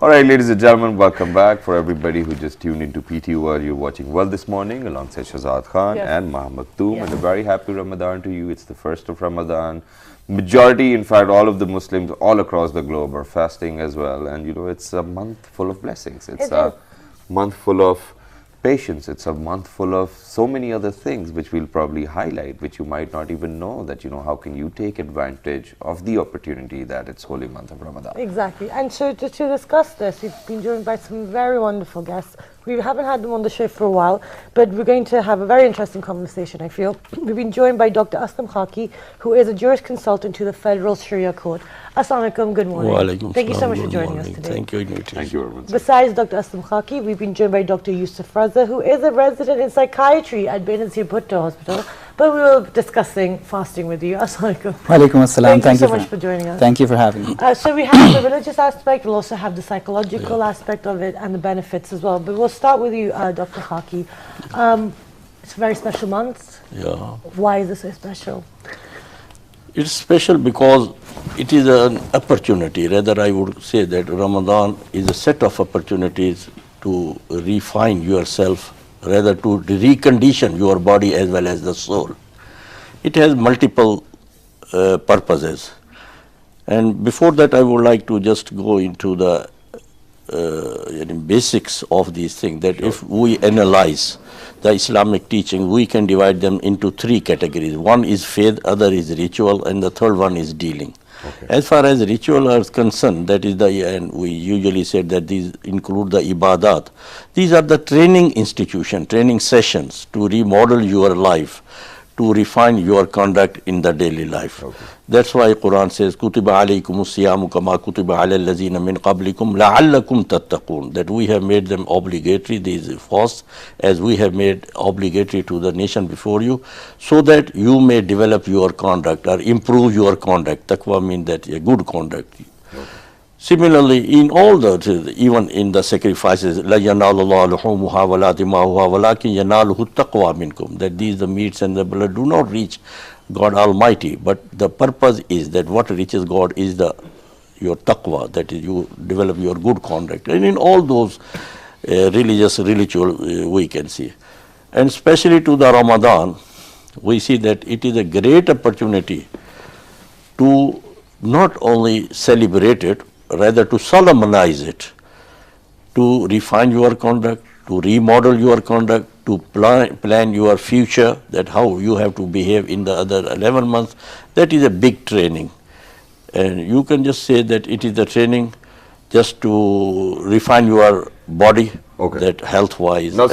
All right, ladies and gentlemen, welcome back. For everybody who just tuned into PTV, you're watching Well this morning alongside Shahzad Khan and Muhammad Toom. And a very happy Ramadan to you. It's the first of Ramadan. Majority, in fact, all of the Muslims all across the globe are fasting as well. And you know, it's a month full of blessings. It's a month full of patience. It's a month full of so many other things which we'll probably highlight, which you might not even know, that, you know, how can you take advantage of the opportunity that it's holy month of Ramadan. Exactly. And so to discuss this, we've been joined by some very wonderful guests. We haven't had them on the show for a while, but we're going to have a very interesting conversation, I feel. We've been joined by Dr. Aslam Khaki, who is a jurist consultant to the Federal Sharia Court. Assalamu alaikum, good morning. Thank you so much for joining us today. Thank you. Thank you very much. Besides Dr. Aslam Khaki, we've been joined by Dr. Yousuf Raza, who is a resident in psychiatry at Benazir Bhutto Hospital. But we were discussing fasting with you. Assalamu alaikum. Walaikum assalam. Thank you so much for joining us. Thank you for having me. So we have the religious aspect, we'll also have the psychological aspect of it and the benefits as well. But we'll start with you, Dr. Khaki. It's a very special month. Yeah. Why is it so special? It's special because it is an opportunity. Rather, I would say that Ramadan is a set of opportunities to refine yourself, rather to recondition your body as well as the soul. It has multiple purposes. And before that, I would like to just go into the basics of these things, that if we analyze the Islamic teaching, we can divide them into three categories. One is faith, other is ritual, and the third one is dealing. Okay. As far as ritual is concerned, that is and we usually say that these include the ibadat. These are the training institution, training sessions to remodel your life, to refine your conduct in the daily life. Okay. That's why Quran says, "Kutiba alaykumus siyamu kama kutiba alal lazina min qablikum la'allakum tattaqun." That we have made them obligatory, these fasts, as we have made obligatory to the nation before you, so that you may develop your conduct or improve your conduct. Taqwa means that a good conduct. Okay. Similarly, in all the, even in the sacrifices, لا ينال الله لحومها ولا دماؤها ولكن يناله التقوى منكم, that these the meats and the blood do not reach God Almighty, but the purpose is that what reaches God is your taqwa, that is you develop your good conduct. And in all those religious ritual we can see, and especially to the Ramadan, we see that it is a great opportunity to not only celebrate it, rather to solemnize it, to refine your conduct, to remodel your conduct, to plan your future, that how you have to behave in the other 11 months. That is a big training. And you can just say that it is a training just to refine your body, that health-wise. Now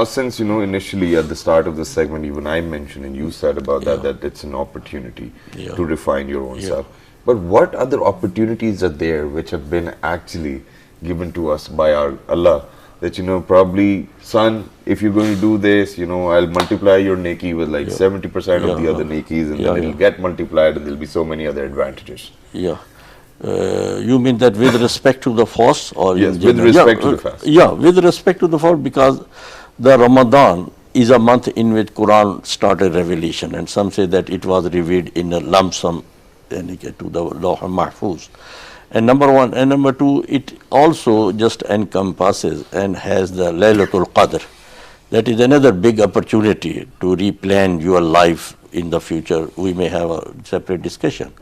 since, you know, initially at the start of the segment, even I mentioned and you said about that it's an opportunity to refine your own self. But what other opportunities are there which have been actually given to us by our Allah? That, you know, probably, son, if you're going to do this, you know, I'll multiply your neki with like 70% of the other nekis, and then it'll get multiplied, and there'll be so many other advantages. Yeah. You mean that with respect to the fast? Or yes, with respect to the fast. Yeah, with respect to the fast, because the Ramadan is a month in which Quran started revelation, and some say that it was revealed in a lump sum to the Lawh Mahfuz. And number one, and number two, it also just encompasses and has the Laylatul Qadr. That is another big opportunity to replan your life in the future. We may have a separate discussion.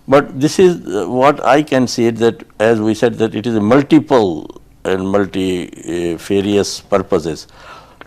But this is what I can say, that as we said, that it is a multiple and multifarious purposes.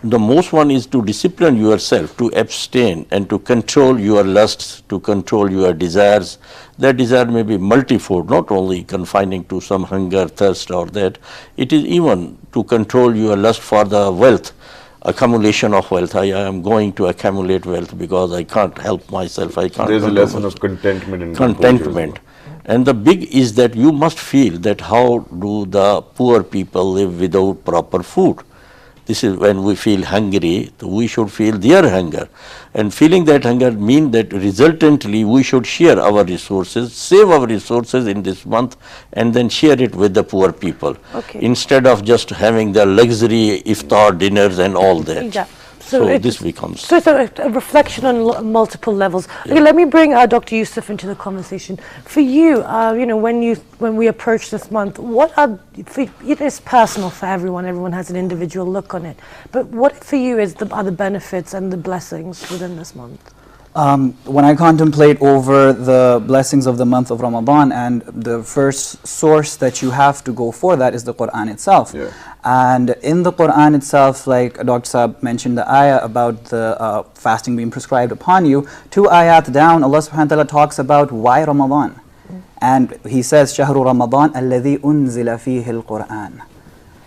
The most one is to discipline yourself, to abstain and to control your lusts, to control your desires. That desire may be multifold, not only confining to some hunger, thirst or that. It is even to control your lust for the wealth, accumulation of wealth. I am going to accumulate wealth because I can't help myself. I can't. There's a lesson of contentment and contentment. And the big is that you must feel that how do the poor people live without proper food. This is when we feel hungry, we should feel their hunger. And feeling that hunger means that resultantly we should share our resources, save our resources in this month, and then share it with the poor people. Okay. Instead of just having the luxury iftar dinners and all that. Yeah. So this becomes... So it's a reflection on multiple levels. Okay, let me bring Dr. Yousuf into the conversation. For you, you know, when we approach this month, what are, it is personal for everyone. Everyone has an individual look on it. But what for you are the benefits and the blessings within this month? When I contemplate over the blessings of the month of Ramadan, and the first source that you have to go for that is the Quran itself. Yeah. And in the Quran itself, like Dr. Saab mentioned the ayah about the fasting being prescribed upon you, 2 ayat down, Allah subhanahu wa ta'ala talks about why Ramadan. And He says, شَهْرُ رَمَضَانَ الَّذِي أُنزِلَ فِيهِ الْقُرْآنِ.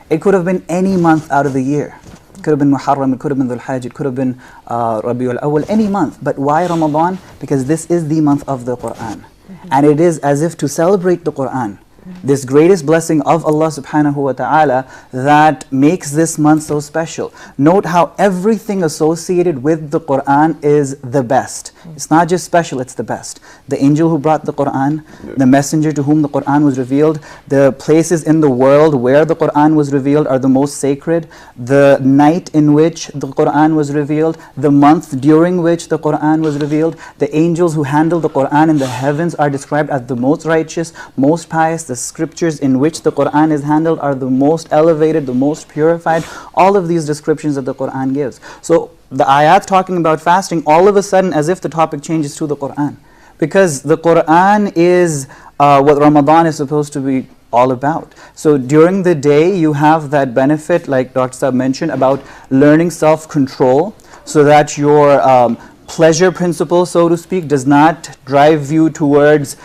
It could have been any month out of the year. It could have been Muharram, it could have been Dhul Hajj, it could have been Rabiul Awwal, any month. But why Ramadan? Because this is the month of the Quran. And it is as if to celebrate the Quran, this greatest blessing of Allah subhanahu wa ta'ala that makes this month so special. Note how everything associated with the Quran is the best. It's not just special, it's the best. The angel who brought the Quran, the messenger to whom the Quran was revealed, the places in the world where the Quran was revealed are the most sacred, the night in which the Quran was revealed, the month during which the Quran was revealed, the angels who handle the Quran in the heavens are described as the most righteous, most pious, the scriptures in which the Quran is handled are the most elevated, the most purified, all of these descriptions that the Quran gives. So the ayat talking about fasting, all of a sudden as if the topic changes to the Quran. Because the Quran is what Ramadan is supposed to be all about. So during the day you have that benefit, like Dr. Saab mentioned, about learning self-control so that your pleasure principle, so to speak, does not drive you towards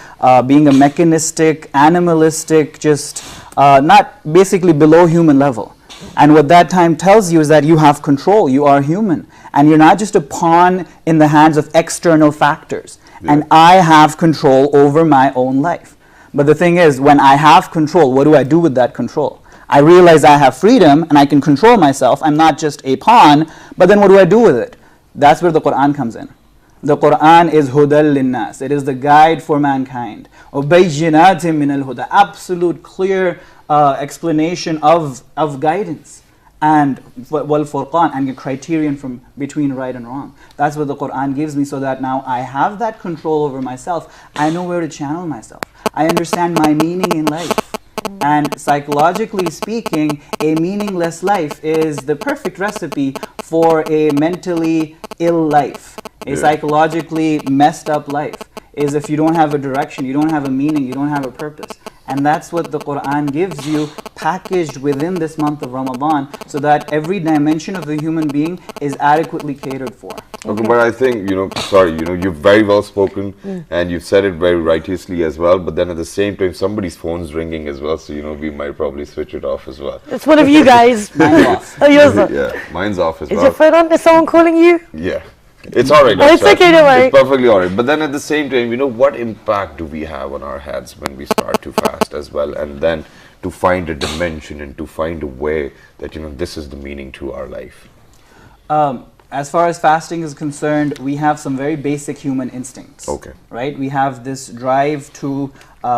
being a mechanistic, animalistic, just not basically below human level. And what that time tells you is that you have control, you are human, and you're not just a pawn in the hands of external factors. Yeah. And I have control over my own life. But the thing is, when I have control, what do I do with that control? I realize I have freedom and I can control myself. I'm not just a pawn, but then what do I do with it? That's where the Quran comes in. The Quran is hudal linnas. It is the guide for mankind. Ubayyinatin min al-huda. Absolute clear explanation of guidance. And wal furqan, and a criterion from between right and wrong. That's what the Quran gives me, so that now I have that control over myself. I know where to channel myself. I understand my meaning in life. And psychologically speaking, a meaningless life is the perfect recipe for a mentally ill life. A psychologically messed up life is if you don't have a direction, you don't have a meaning, you don't have a purpose. And that's what the Quran gives you, packaged within this month of Ramadan, so that every dimension of the human being is adequately catered for. Okay, but I think, you've very well spoken, and you've said it very righteously as well, but then at the same time, somebody's phone's ringing as well, so, we might probably switch it off as well. It's one of you guys. Mine's off. Oh, yours off. Yeah, mine's off as well. Is your phone on? Is someone calling you? Yeah. It's alright. Oh, it's okay, don't worry. It's perfectly alright. But then at the same time, what impact do we have on our heads when we start to fast as well? And then to find a dimension and to find a way that, this is the meaning to our life. As far as fasting is concerned, we have some very basic human instincts. Okay. Right? We have this drive to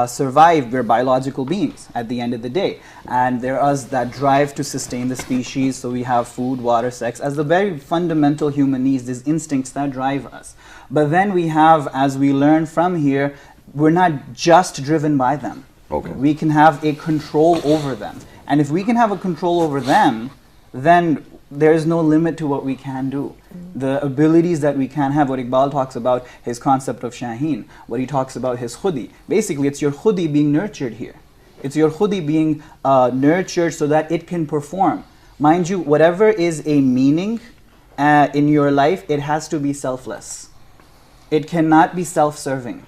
survive. We're biological beings at the end of the day. And there is that drive to sustain the species. So we have food, water, sex as the very fundamental human needs, these instincts that drive us. But then we have, as we learn from here, we're not just driven by them. Okay. We can have a control over them. And if we can have a control over them, then there is no limit to what we can do. The abilities that we can have, what Iqbal talks about, his concept of Shaheen, what he talks about his khudi. Basically, it's your khudi being nurtured here. It's your khudi being nurtured so that it can perform. Mind you, whatever is a meaning in your life, it has to be selfless. It cannot be self-serving.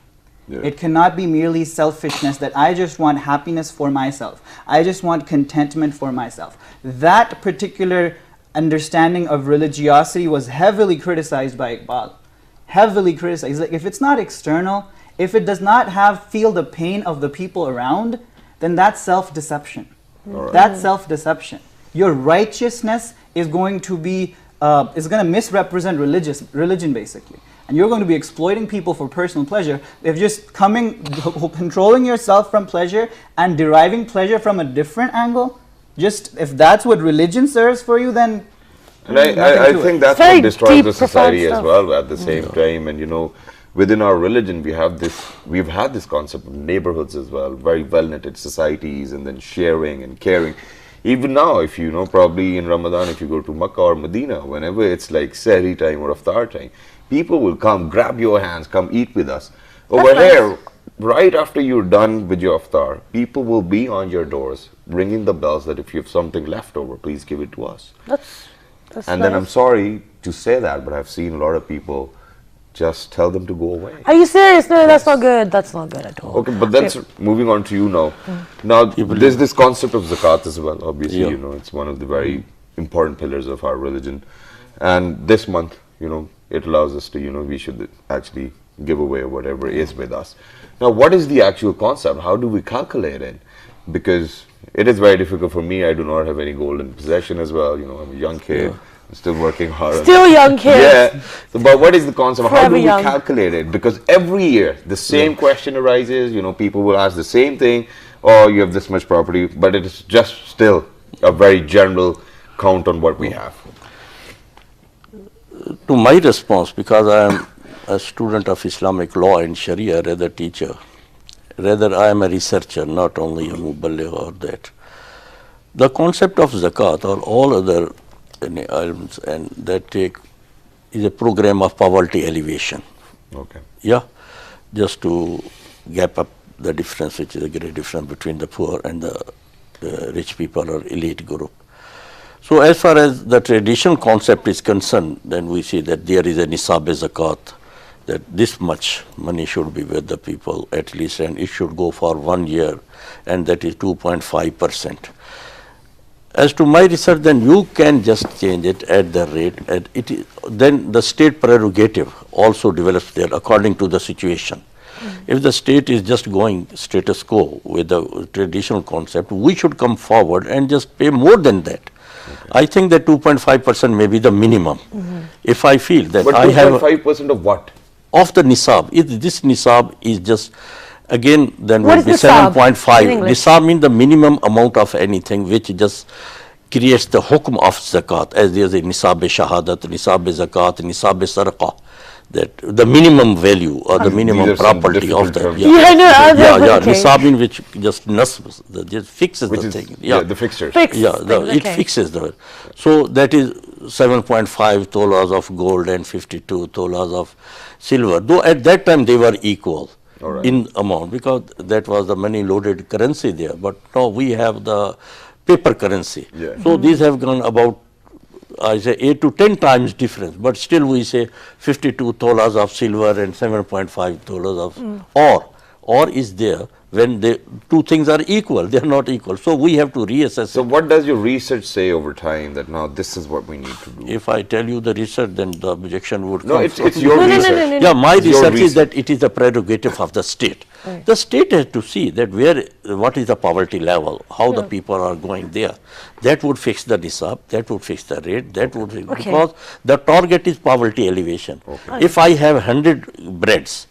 Yeah. It cannot be merely selfishness, that I just want happiness for myself. I just want contentment for myself. That particular understanding of religiosity was heavily criticized by Iqbal. Heavily criticized. Like, if it's not external, if it does not feel the pain of the people around, then that's self-deception. Right. That's self-deception. Your righteousness is going to be, is going to misrepresent religion basically. And you're going to be exploiting people for personal pleasure. If just controlling yourself from pleasure and deriving pleasure from a different angle, just if that's what religion serves for you, then And I think that's what destroys deep, the society as profound well at the same time. And you know, within our religion, we've had this concept of neighborhoods as well, very well knitted societies, and then sharing and caring. Even now, if you know, probably in Ramadan, if you go to Makkah or Medina, whenever it's like Sehri time or Iftar time, people will come, grab your hands, come eat with us. Over here, right after you're done with your Iftar, people will be on your doors, ringing the bells that if you have something left over, please give it to us. That's And nice. then I'm sorry to say that, but I've seen a lot of people just tell them to go away. Are you serious? No, that's not good. That's not good at all. Okay, but that's moving on to you now. Now, there's this concept of zakat as well. Obviously, you know, it's one of the very important pillars of our religion. And this month, you know, it allows us to, you know, we should actually give away whatever is with us. Now, what is the actual concept? How do we calculate it? Because it is very difficult for me. I do not have any gold in possession as well. You know, I'm a young kid. I'm still working hard. Still young kids. Yeah. So, but what is the concept? How do we young. calculate it? Because every year the same question arises. You know, people will ask the same thing. Oh, you have this much property, but it is just still a very general count on what we have. To my response, because I am a student of Islamic law and Sharia, rather teacher, rather I am a researcher, not only a muballigh or that. The concept of zakat or all other elements and that take is a program of poverty elevation. Okay. Yeah, just to gap up the difference, which is a great difference between the poor and the rich people or elite group. So as far as the traditional concept is concerned, then we see that there is a nisab zakat, that this much money should be with the people at least, and it should go for 1 year, and that is 2.5%. As to my research, then you can just change it at the rate, and it is, then the state prerogative also develops there according to the situation. If the state is just going status quo with the traditional concept, we should come forward and just pay more than that. I think that 2.5% may be the minimum. If I feel that But I have 2.5% of what? of the nisab, if this nisab is just again then What will is be nisab 7.5. in English? Nisab means the minimum amount of anything which just creates the hukm of zakat, as there is a nisab shahadat, nisab zakat, nisab sarqa, that the minimum value or the minimum These are some property of difficult the terms. Yeah, no, okay. nisab means which just nasb, just fixes Which the is thing. the fixtures. Fixed Yeah, things, it okay. fixes the. So that is 7.5 tolas of gold and 52 tolas of silver. Though at that time they were equal in amount, because that was the money loaded currency there. But now we have the paper currency. Yeah. So these have gone about, I say 8 to 10 times difference. But still we say 52 tolas of silver and 7.5 tolas of or is there when the two things are equal. They are not equal. So we have to reassess. So what does your research say over time that now this is what we need to do? If I tell you the research, then the objection would No, come. it's your No, no, no, research. no, no, Yeah, my It's your research is research. that it is the prerogative of the state. The state has to see that what is the poverty level, how the people are going there. That would fix the nisab, that would fix the rate, that would fix, because the target is poverty elevation. If I have 100 breads,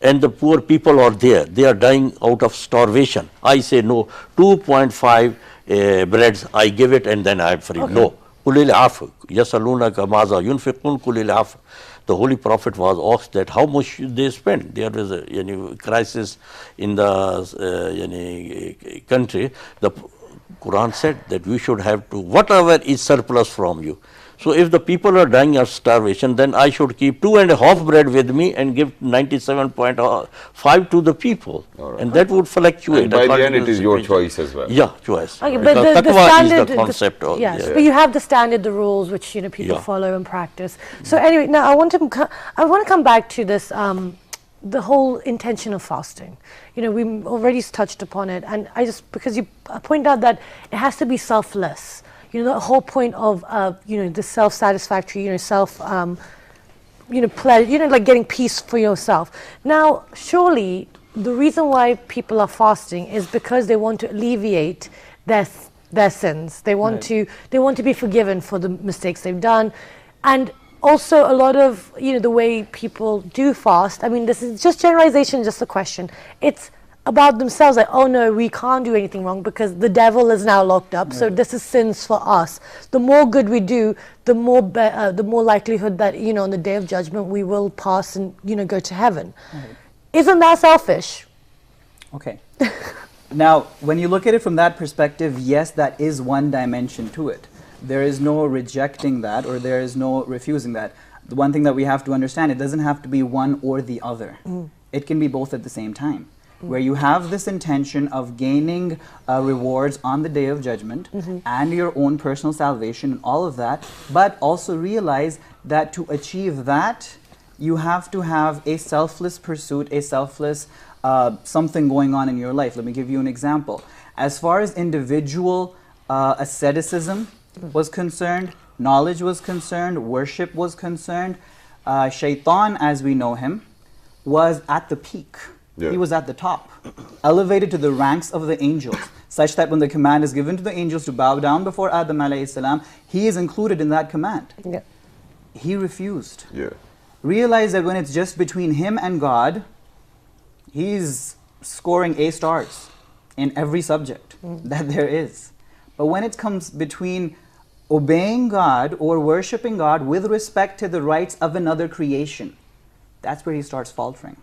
and the poor people are there, they are dying out of starvation, I say no, 2.5 breads, I give it and then I am free. No. Kulil af, yasalunaka maza yunfiqun kulil af. The Holy Prophet was asked that how much should they spend. There was a crisis in the country. The Quran said that we should have to, whatever is surplus from you. So if the people are dying of starvation, then I should keep 2.5 bread with me and give 97.5 to the people. And that would fluctuate. And by the according end, to it is your situation. choice as well. Yeah, choice. Okay, Because but the taqwa standard, is the concept of yes, yeah. but you have the standard, the rules which people follow and practice. So anyway, now I want to come back to this, the whole intention of fasting. You know, we already touched upon it, and because you point out that it has to be selfless. You know, the whole point of the self-satisfactory, pleasure, like getting peace for yourself. Now, surely the reason why people are fasting is because they want to alleviate their sins. They want to be forgiven for the mistakes they've done, and also a lot of the way people do fast. I mean, this is just generalization, just a question. It's about themselves, like, oh no, we can't do anything wrong because the devil is now locked up, so this is sins for us. The more good we do, the more likelihood that, you know, on the day of judgment we will pass and, you know, go to heaven. Isn't that selfish? Okay. Now, when you look at it from that perspective, yes, that is one dimension to it. There is no rejecting that, or there is no refusing that. The one thing that we have to understand, it doesn't have to be one or the other. It can be both at the same time, where you have this intention of gaining rewards on the day of judgment and your own personal salvation and all of that, but also realize that to achieve that, you have to have a selfless pursuit, a selfless something going on in your life. Let me give you an example. As far as individual asceticism was concerned, knowledge was concerned, worship was concerned, Shaitan, as we know him, was at the peak. He was at the top, elevated to the ranks of the angels, such that when the command is given to the angels to bow down before Adam alayhi salam, he is included in that command. He refused. Realize that when it's just between him and God, he's scoring A stars in every subject that there is. But when it comes between obeying God or worshiping God with respect to the rights of another creation, that's where he starts faltering.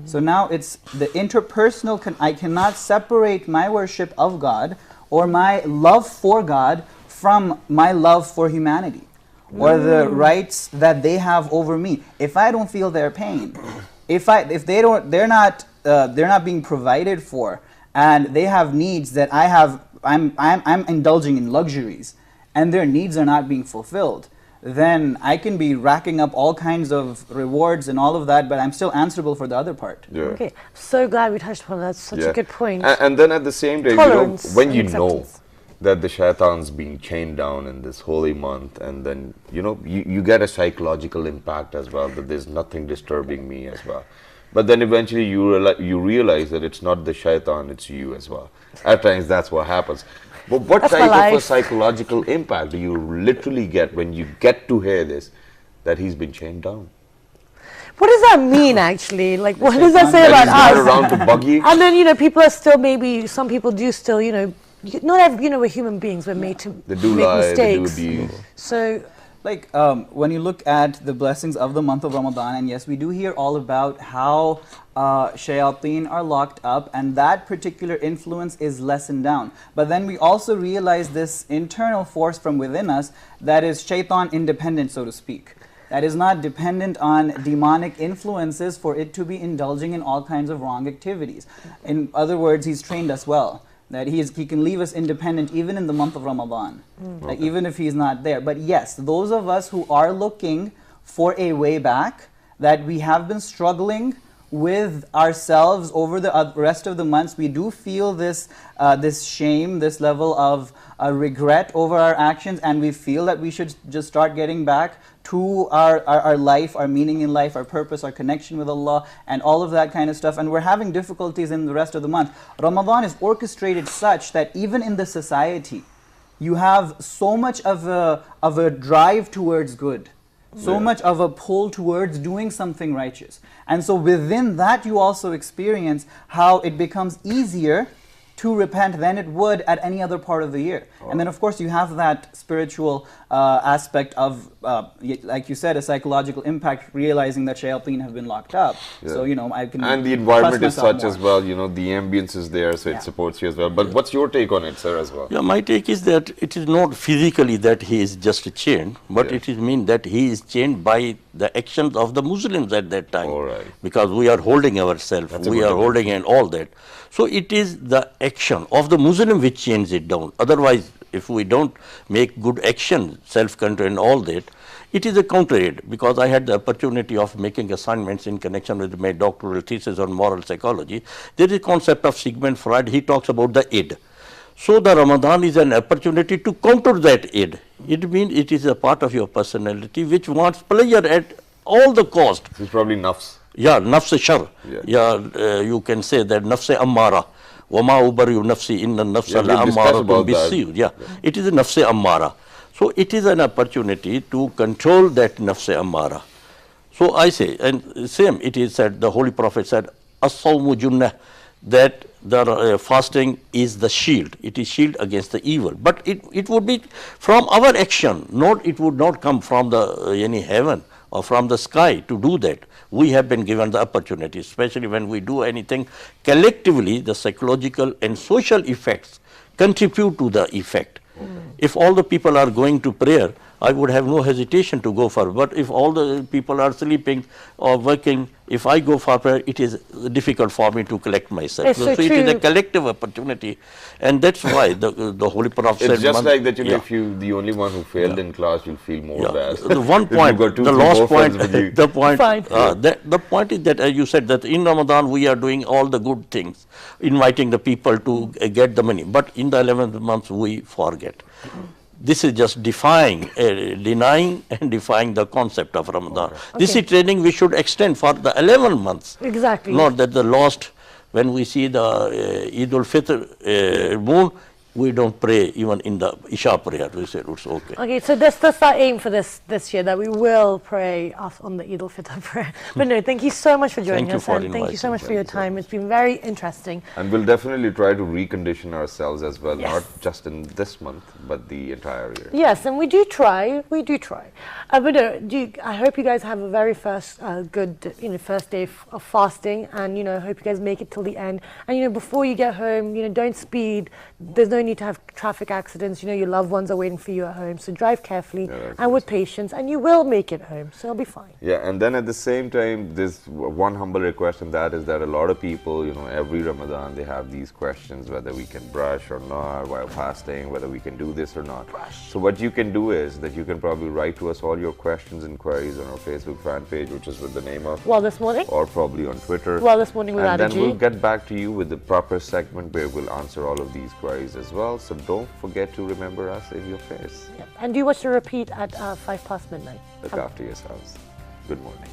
So now it's the interpersonal, I cannot separate my worship of God or my love for God from my love for humanity or the rights that they have over me. If I don't feel their pain, if they're not being provided for, and they have needs that I have, I'm indulging in luxuries, and their needs are not being fulfilled, then I can be racking up all kinds of rewards and all of that, but I'm still answerable for the other part. Okay, so glad we touched upon that. That's such a good point. And then at the same time, you know, when you know that the shaitan's being chained down in this holy month, and then, you know, you get a psychological impact as well, that there's nothing disturbing me as well. But then eventually you realize that it's not the shaitan, it's you as well. At times that's what happens. But what type of a psychological impact do you literally get when you get to hear this, that he's been chained down? What does that mean, actually? Like, what does that say about us? Around to bug you? And then, you know, people are still, maybe some people do still, you know, not every, you know, we're human beings, we're made to make mistakes. They do abuse. So, like, when you look at the blessings of the month of Ramadan, and yes, we do hear all about how shayateen are locked up, and that particular influence is lessened down. But then we also realize this internal force from within us that is shaitan independent, so to speak. That is not dependent on demonic influences for it to be indulging in all kinds of wrong activities. In other words, he's trained us well, that he can leave us independent even in the month of Ramadan, like even if he's not there. But yes, those of us who are looking for a way back, that we have been struggling with ourselves over the rest of the months, we do feel this this shame, this level of regret over our actions, and we feel that we should just start getting back to our life, our meaning in life, our purpose, our connection with Allah, and all of that kind of stuff. And we're having difficulties in the rest of the month. Ramadan is orchestrated such that even in the society, you have so much of a drive towards good, so much of a pull towards doing something righteous. And so within that, you also experience how it becomes easier to repent than it would at any other part of the year. And then of course you have that spiritual aspect of, like you said, a psychological impact, realizing that shayateen have been locked up. So, you know, I can And the environment is such as well, you know, the ambience is there, so it supports you as well. But what's your take on it, sir, as well? Yeah, my take is that it is not physically that he is just chained, but it is mean that he is chained by the actions of the Muslims at that time. Because we are holding ourselves, we are holding and all that. So it is the action of the Muslim which chains it down. Otherwise, if we don't make good action, self-control and all that, it is a counter because I had the opportunity of making assignments in connection with my doctoral thesis on moral psychology. There is a concept of Sigmund Freud, he talks about the id. So the Ramadan is an opportunity to counter that id. It means it is a part of your personality which wants pleasure at all the cost. It's probably nafs. Yeah, nafs shar. Yeah, you can say that nafs ammara. وَمَا أُبَرِّئُ نَفْسِي إِنَّ النَّفْسَ لَأَمَّارَةٌ بِالسُّوءِ. Yeah, it is a nafs ammara. So it is an opportunity to control that nafs ammara. So I say, and same it is said, the Holy Prophet said, as-sawmu junnah, that the fasting is the shield. It is shield against the evil. But it would be from our action, not it would not come from the any heaven or from the sky to do that. We have been given the opportunity, especially when we do anything collectively, the psychological and social effects contribute to the effect. If all the people are going to prayer, I would have no hesitation to go for. But if all the people are sleeping or working, if I go for prayer, it is difficult for me to collect myself. It's so it is a collective opportunity, and that's why the Holy Prophet said. It's just like that, you know, if you the only one who failed in class, you'll feel more bad. The one point, the last point, the point is that, as you said, that in Ramadan we are doing all the good things, inviting the people to get the money, but in the 11th month we forget. This is just denying and defying the concept of Ramadan. Okay. This is training we should extend for the 11 months. Exactly. Not that the last, when we see the Eid al-Fitr moon, we don't pray even in the Isha prayer. We say it's okay. Okay, so that's our aim for this year, that we will pray on the Eid al-Fitr prayer. But no, thank you so much for joining us, and thank you so much for your time. It's been very interesting. And we'll definitely try to recondition ourselves as well, not just in this month, but the entire year. Yes, and we do try. But no, I hope you guys have a very good, first day of fasting, and hope you guys make it till the end. And before you get home, don't speed. There's no need to have traffic accidents. Your loved ones are waiting for you at home, so drive carefully and with patience, and you will make it home, so it'll be fine. Yeah, and then at the same time, there's one humble request, and that is that a lot of people, every Ramadan they have these questions whether we can brush or not while fasting, whether we can do this or not. So what you can do is that you can probably write to us all your questions and queries on our Facebook fan page, which is with the name of Well This Morning, or probably on Twitter. Well This Morning with and then Adiji. we'll get back to you with the proper segment where we'll answer all of these queries as well. So don't forget to remember us in your prayers. Yep. And do watch the repeat at 5 past midnight. Look after yourselves. Good morning.